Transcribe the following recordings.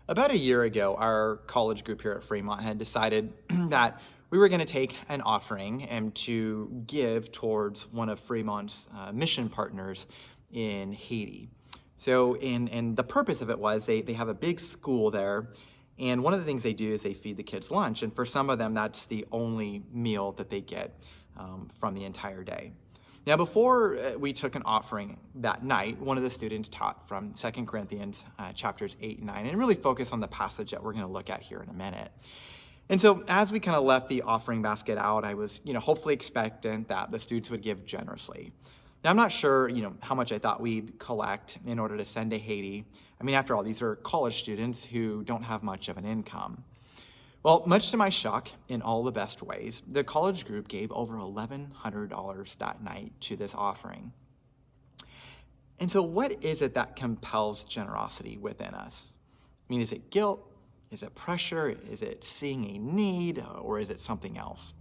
About a year ago, our college group here at Fremont had decided that we were going to take an offering and to give towards one of Fremont's mission partners in Haiti. So, and the purpose of it was they have a big school there, and one of the things they do is they feed the kids lunch, and for some of them, that's the only meal that they get from the entire day. Now, before we took an offering that night, one of the students taught from 2 Corinthians chapters 8 and 9, and really focused on the passage that we're going to look at here in a minute. And so as we kind of left the offering basket out, I was, hopefully expectant that the students would give generously. Now, I'm not sure, how much I thought we'd collect in order to send to Haiti. I mean, after all, these are college students who don't have much of an income. Well, much to my shock, in all the best ways, the college group gave over $1,100 that night to this offering. And so what is it that compels generosity within us? I mean, is it guilt? Is it pressure? Is it seeing a need? Or is it something else?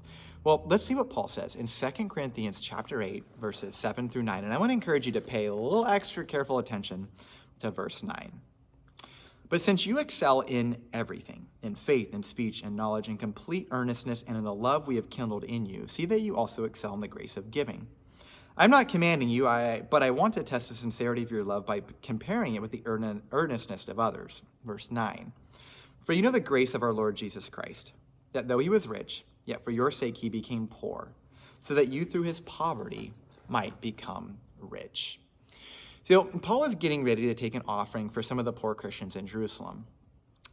Well, let's see what Paul says in 2 Corinthians chapter 8, verses 7 through 9. And I want to encourage you to pay a little extra careful attention to verse 9. But since you excel in everything, in faith, in speech, in knowledge, in complete earnestness, and in the love we have kindled in you, see that you also excel in the grace of giving. I'm not commanding you, but I want to test the sincerity of your love by comparing it with the earnestness of others. Verse 9. For you know the grace of our Lord Jesus Christ, that though he was rich, yet for your sake he became poor, so that you through his poverty might become rich. So Paul is getting ready to take an offering for some of the poor Christians in Jerusalem.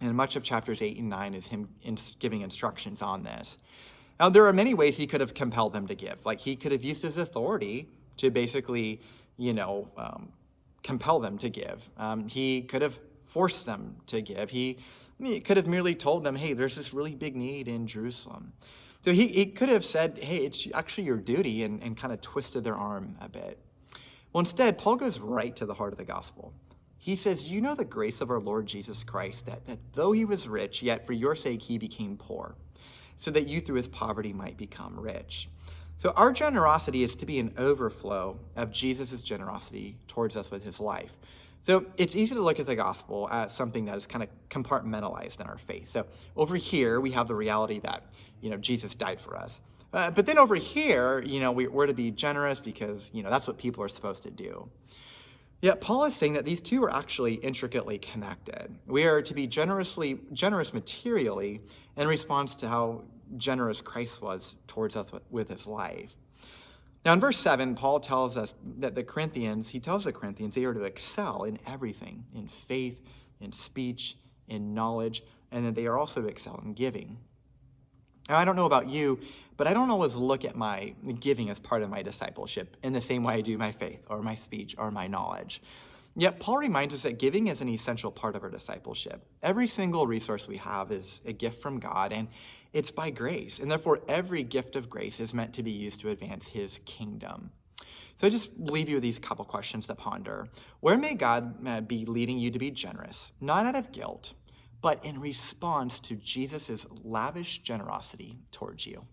And much of chapters 8 and 9 is him giving instructions on this. Now, there are many ways he could have compelled them to give. Like, he could have used his authority to basically, compel them to give. He could have forced them to give. He could have merely told them, hey, there's this really big need in Jerusalem. So he could have said, hey, it's actually your duty, and kind of twisted their arm a bit. Well, instead, Paul goes right to the heart of the gospel. He says, you know the grace of our Lord Jesus Christ, that though he was rich, yet for your sake he became poor, so that you through his poverty might become rich. So our generosity is to be an overflow of Jesus' generosity towards us with his life. So it's easy to look at the gospel as something that is kind of compartmentalized in our faith. So over here, we have the reality that, Jesus died for us. But then over here, we're to be generous because, that's what people are supposed to do. Yet Paul is saying that these two are actually intricately connected. We are to be generous materially in response to how generous Christ was towards us with his life. Now in verse 7, Paul tells us that he tells the Corinthians they are to excel in everything, in faith, in speech, in knowledge, and that they are also to excel in giving. Now, I don't know about you, but I don't always look at my giving as part of my discipleship in the same way I do my faith or my speech or my knowledge. Yet Paul reminds us that giving is an essential part of our discipleship. Every single resource we have is a gift from God, and it's by grace. And therefore, every gift of grace is meant to be used to advance his kingdom. So I just leave you with these couple questions to ponder. Where may God be leading you to be generous? Not out of guilt, but in response to Jesus' lavish generosity towards you.